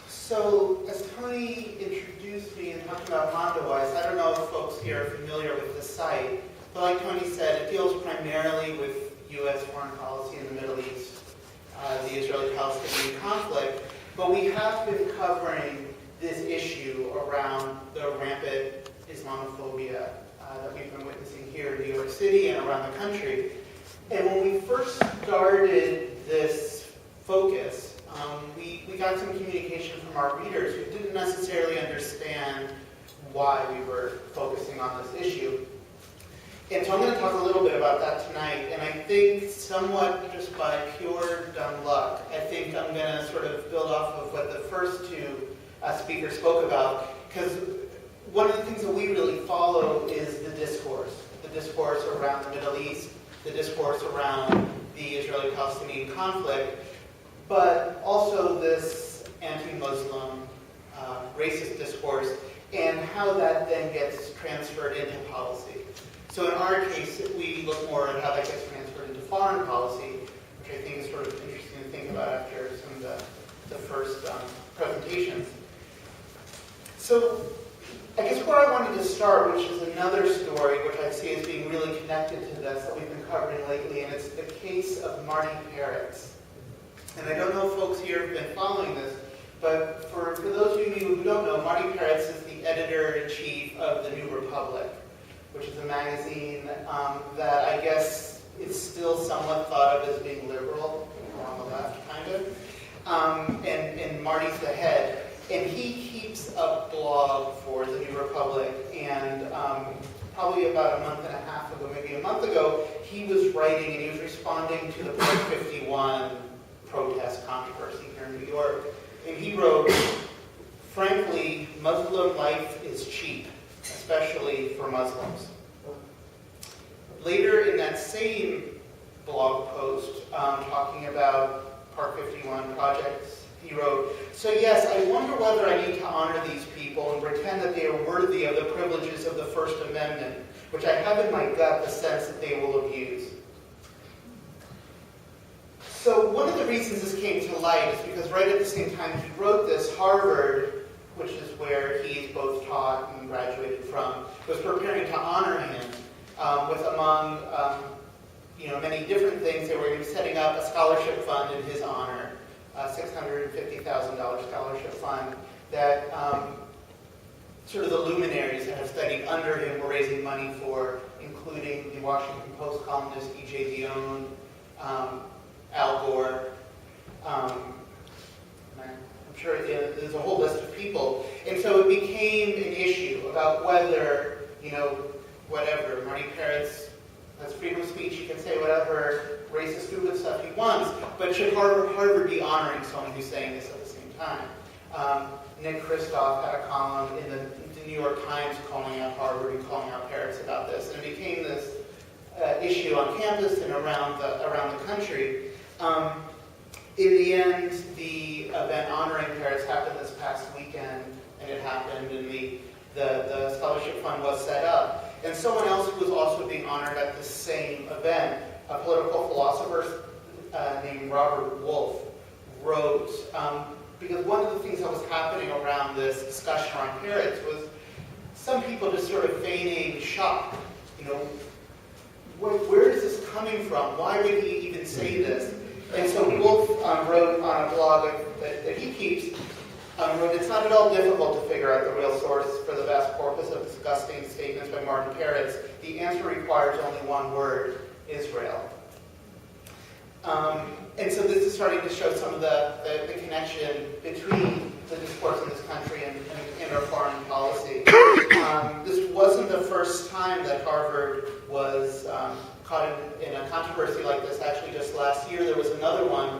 So, as Tony introduced me and talked about Mondoweiss, I don't know if folks here are familiar with the site, but like Tony said, it deals primarily with U.S. foreign policy in the Middle East, the Israeli-Palestinian conflict, but we have been covering this issue around the rampant Islamophobia that we've been witnessing here in New York City and around the country. And when we first started this focus, we got some communication from our readers who didn't necessarily understand why we were focusing on this issue. And so I'm going to talk a little bit about that tonight, and I think somewhat just by pure dumb luck, I think I'm going to sort of build off of what the first two speakers spoke about, because one of the things that we really follow is the discourse around the Middle East, the discourse around the Israeli-Palestinian conflict, but also this anti-Muslim racist discourse and how that then gets transferred into policy. So in our case, we look more at how that gets transferred into foreign policy, which I think is sort of interesting to think about after some of the first presentations. So I guess where I wanted to start, which is another story which I see as being really connected to this that we've been covering lately, and it's the case of Marty Peretz. And I don't know if folks here have been following this, but for those of you who don't know, Marty Peretz is the editor-in-chief of The New Republic, which is a magazine that I guess is still somewhat thought of as being liberal, on the left, kind of. And Marty's the head. And he keeps a blog for The New Republic, and probably about a month and a half ago, maybe a month ago, he was writing and he was responding to the Part 51 protest controversy here in New York. And he wrote, "Frankly, Muslim life is cheap, especially for Muslims." Later in that same blog post, talking about Part 51 projects, he wrote, "So yes, I wonder whether I need to honor these people and pretend that they are worthy of the privileges of the First Amendment, which I have in my gut the sense that they will abuse." So one of the reasons this came to light is because right at the same time he wrote this, Harvard, which is where he's both taught and graduated from, was preparing to honor him with among many different things. They were setting up a scholarship fund in his honor, a $650,000 scholarship fund that sort of the luminaries that have studied under him were raising money for, including the Washington Post columnist E.J. Dionne, Al Gore. I'm sure there's a whole list of people. And so it became an issue about whether, whatever, Marty Peretz has freedom of speech, he can say whatever racist, stupid stuff he wants, but should Harvard be honoring someone who's saying this at the same time? Nick Kristof had a column in the New York Times calling out Harvard and calling out Peretz about this, and it became this issue on campus and around the country. In the end, the event honoring Peretz happened this past weekend, and it happened, and the scholarship fund was set up. And someone else who was also being honored at the same event, a political philosopher named Robert Wolf, wrote, because one of the things that was happening around this discussion around Peretz was some people just sort of feigning shock. Where is this coming from? Why would he even say this? And so Wolf wrote on a blog that he keeps, wrote, "It's not at all difficult to figure out the real source for the vast corpus of disgusting statements by Martin Peretz. The answer requires only one word: Israel." And so this is starting to show some of the connection between the discourse in this country and our foreign policy. This wasn't the first time that Harvard was caught in a controversy like this. Actually, just last year there was another one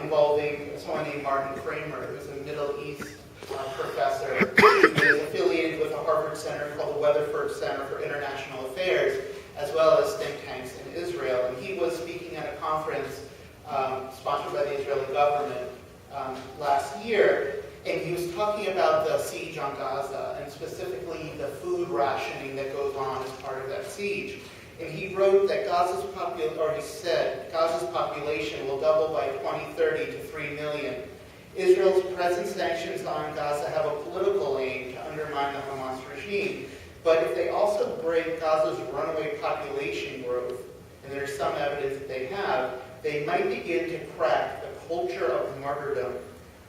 involving someone named Martin Kramer, who's a Middle East professor who is affiliated with a Harvard center called the Weatherford Center for International Affairs, as well as think tanks in Israel. And he was speaking at a conference sponsored by the Israeli government last year, and he was talking about the siege on Gaza, and specifically the food rationing that goes on as part of that siege. And he wrote that Gaza's population will double by 2030 to 3 million, Israel's present sanctions on Gaza have a political aim to undermine the Hamas regime, but if they also break Gaza's runaway population growth, and there's some evidence that they might begin to crack the culture of martyrdom,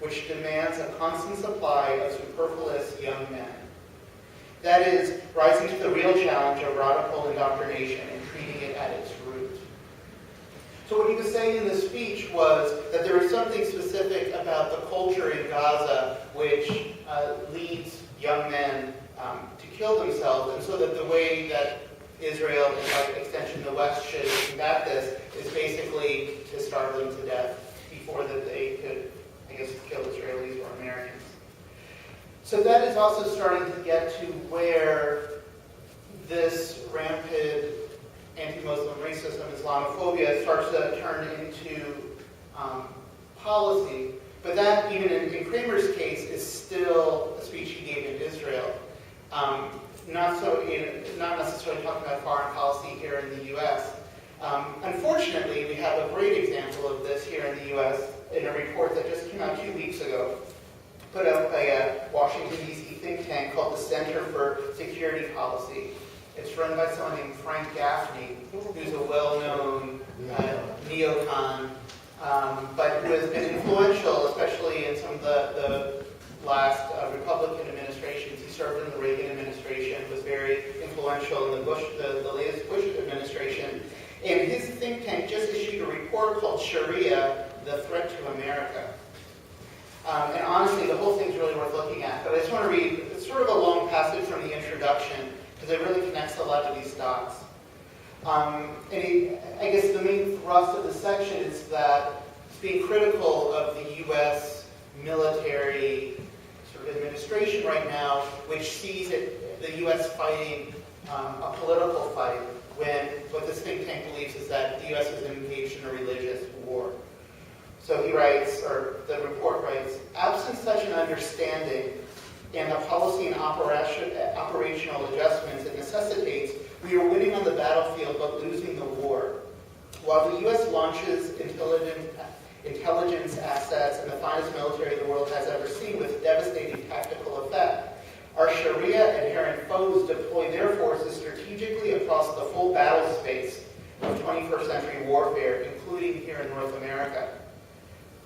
which demands a constant supply of superfluous young men. That is, rising to the real challenge of radical indoctrination and treating it at its root. So what he was saying in the speech was that there was something specific about the culture in Gaza which leads young men to kill themselves, and so that the way that Israel, and by extension the West, should combat this is basically to starve them to death before that they could, I guess, kill Israelis or Americans. So that is also starting to get to where this rampant anti-Muslim racism, Islamophobia, starts to turn into policy. But that, even in Kramer's case, is still a speech he gave in Israel. Not necessarily talking about foreign policy here in the U.S. Unfortunately, we have a great example of this here in the U.S. in a report that just came out 2 weeks ago, put out by a Washington, D.C. think tank called the Center for Security Policy. It's run by someone named Frank Gaffney, who's a well-known neocon, but who has been influential, especially in some of the last Republican administrations. He served in the Reagan administration, was very influential in the latest Bush administration. And his think tank just issued a report called Sharia, the Threat to America. And honestly, the whole thing's really worth looking at. But I just want to read, it's sort of a long passage from the introduction, because it really connects a lot of these dots. I guess the main thrust of the section is that it's being critical of the U.S. military sort of administration right now, which sees the U.S. fighting a political fight, when what this think tank believes is that the U.S. is engaged in a religious war. So he writes, or the report writes, absent such an understanding and the policy and operational adjustments it necessitates, we are winning on the battlefield but losing the war. While the U.S. launches intelligence assets and the finest military the world has ever seen with devastating tactical effect, our Sharia-adherent foes deploy their forces strategically across the full battle space of 21st century warfare, including here in North America.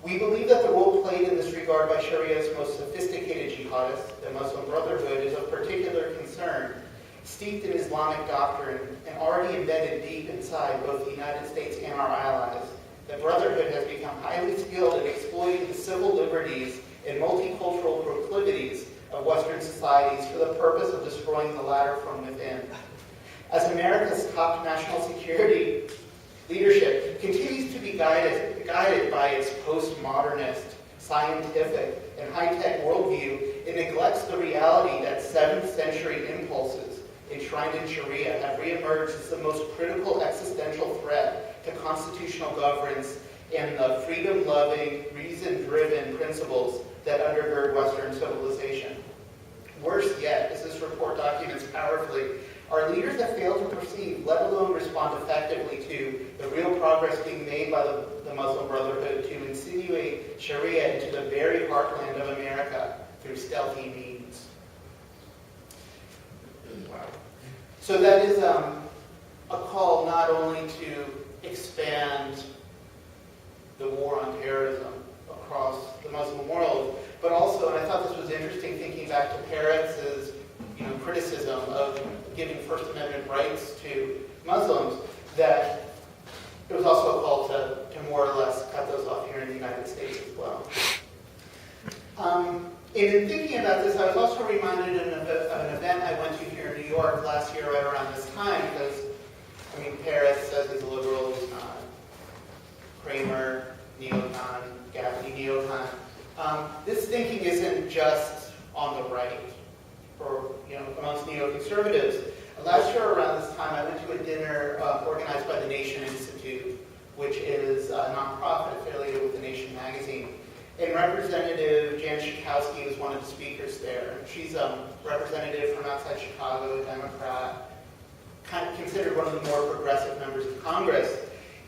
We believe that the role played in this regard by Sharia's most sophisticated jihadists, the Muslim Brotherhood, is of particular concern. Steeped in Islamic doctrine and already embedded deep inside both the United States and our allies, the Brotherhood has become highly skilled in exploiting the civil liberties and multicultural proclivities of Western societies for the purpose of destroying the latter from within. As America's top national security leadership continues to be guided by its postmodernist, scientific, and high-tech worldview, it neglects the reality that 7th century impulses enshrined in Sharia have reemerged as the most critical existential threat to constitutional governance and the freedom-loving, reason-driven principles that undergird Western civilization. Worse yet, as this report documents powerfully, are leaders that fail to perceive, let alone respond effectively to, the real progress being made by the Muslim Brotherhood to insinuate Sharia into the very heartland of America through stealthy means. Wow. So that is a call not only to expand the war on terrorism across the Muslim world, but also, and I thought this was interesting, thinking back to Peretz's criticism of giving First Amendment rights to Muslims, that it was also a call to more or less cut those off here in the United States as well. And in thinking about this, I was also reminded of an event I went to here in New York last year right around this time, because, Peretz says he's a liberal, he's not. Kramer, neocon, Gaffney, neocon. This thinking isn't just on the right, or amongst neoconservatives. Last year around this time, I went to a dinner organized by the Nation Institute, which is a nonprofit affiliated with the Nation magazine. And Representative Jan Schakowsky was one of the speakers there. She's a representative from outside Chicago, a Democrat, kind of considered one of the more progressive members of Congress.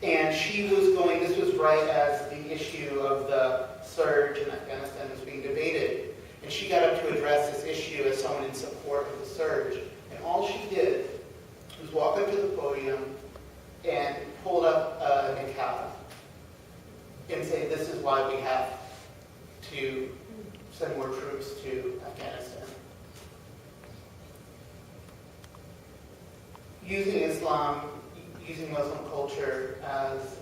And she was this was right as the issue of the surge in Afghanistan was being debated. And she got up to address this issue as someone in support of the surge. And all she did was walk up to the podium and hold up a niqab and say, this is why we have to send more troops to Afghanistan. Using Islam, using Muslim culture as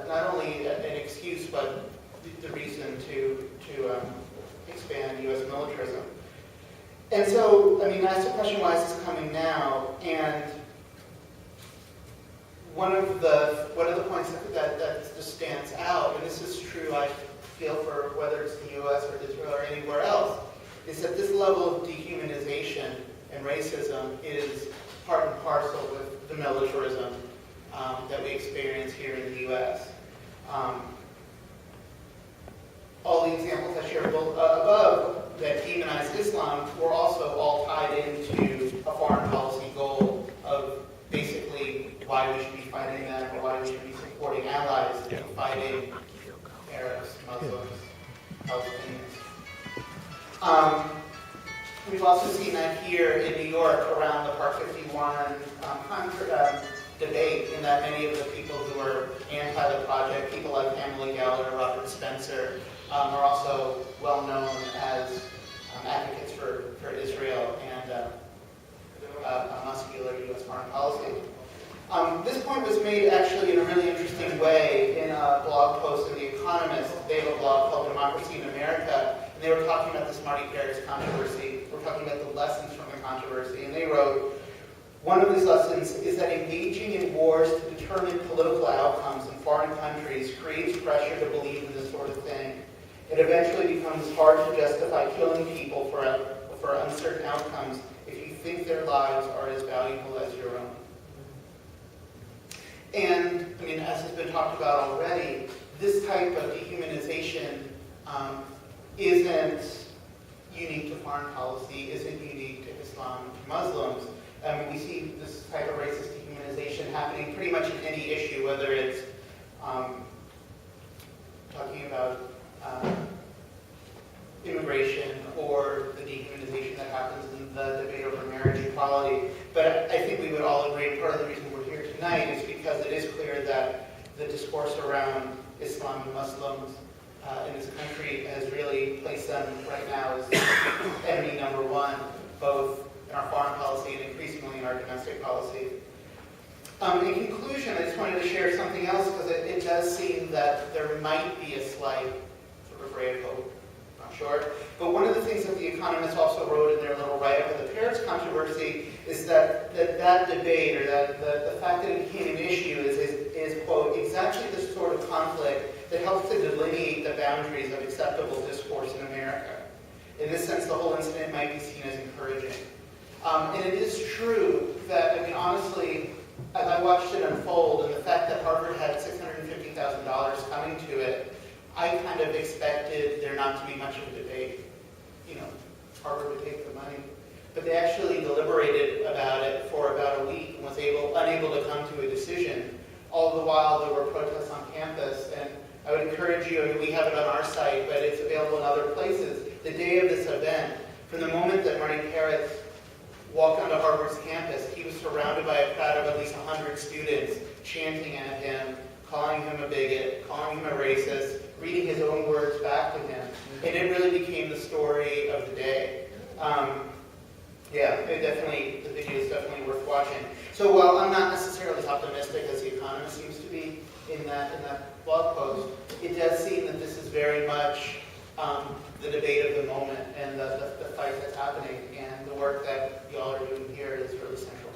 not only an excuse, but the reason to expand U.S. militarism. And so, I mean, that's the question, why is this coming now? And one of the points that just stands out, and this is true, I feel, for whether it's the U.S. or Israel or anywhere else, is that this level of dehumanization and racism is part and parcel with the militarism that we experience here in the U.S. All the examples I shared above that demonize Islam were also all tied into a foreign policy goal of basically why we should be fighting them or why we should be supporting allies in fighting Arabs, Muslims, Palestinians. We've also seen that here in New York around the Park 51 debate, in that many of the people who are anti the project, people like Pamela Geller, Robert Spencer, are also well known as advocates for Israel and a muscular U.S. foreign policy. This point was made actually in a really interesting way in a blog post in The Economist. They have a blog called Democracy in America, and they were talking about this Marty Peretz controversy. We're talking about the lessons from the controversy, and they wrote, one of these lessons is that engaging in wars to determine political outcomes in foreign countries creates pressure to believe in this sort of thing. It eventually becomes hard to justify killing people for uncertain outcomes if you think their lives are as valuable as your own. And, I mean, as has been talked about already, this type of dehumanization isn't unique to foreign policy, isn't unique to Islam and to Muslims. We see this type of racist dehumanization happening pretty much in any issue, whether it's talking about immigration or the dehumanization that happens in the debate over marriage equality. But I think we would all agree, part of the reason we're here tonight is because it is clear that the discourse around Islam and Muslims in this country has really placed them right now as enemy number one, both in our foreign policy and increasingly in our domestic policy. In conclusion, I just wanted to share something else, because it does seem that there might be a slight sort of ray of hope. Not sure. But one of the things that The Economist also wrote in their little write-up of the Peretz controversy is that debate, or that the fact that it became an issue is, quote, exactly the sort of conflict that helps to delineate the boundaries of acceptable discourse in America. In this sense, the whole incident might be seen as encouraging. And it is true that, I mean, honestly, as I watched it unfold, and the fact that Harvard had $650,000 coming to it, I kind of expected there not to be much of a debate. You know, Harvard would take the money. But they actually deliberated about it for about a week and was unable to come to a decision. All the while, there were protests on campus, and I would encourage you, I mean, we have it on our site, but it's available in other places. The day of this event, from the moment that Marty Peretz walked onto Harvard's campus, he was surrounded by a crowd of at least 100 students chanting at him, calling him a bigot, calling him a racist, reading his own words back to him. And it really became the story of the day. The video is definitely worth watching. So while I'm not necessarily as optimistic as The Economist seems to be in that blog post, it does seem that this is very much the debate of the moment and the fight that's happening, and the work that y'all are doing here is really central.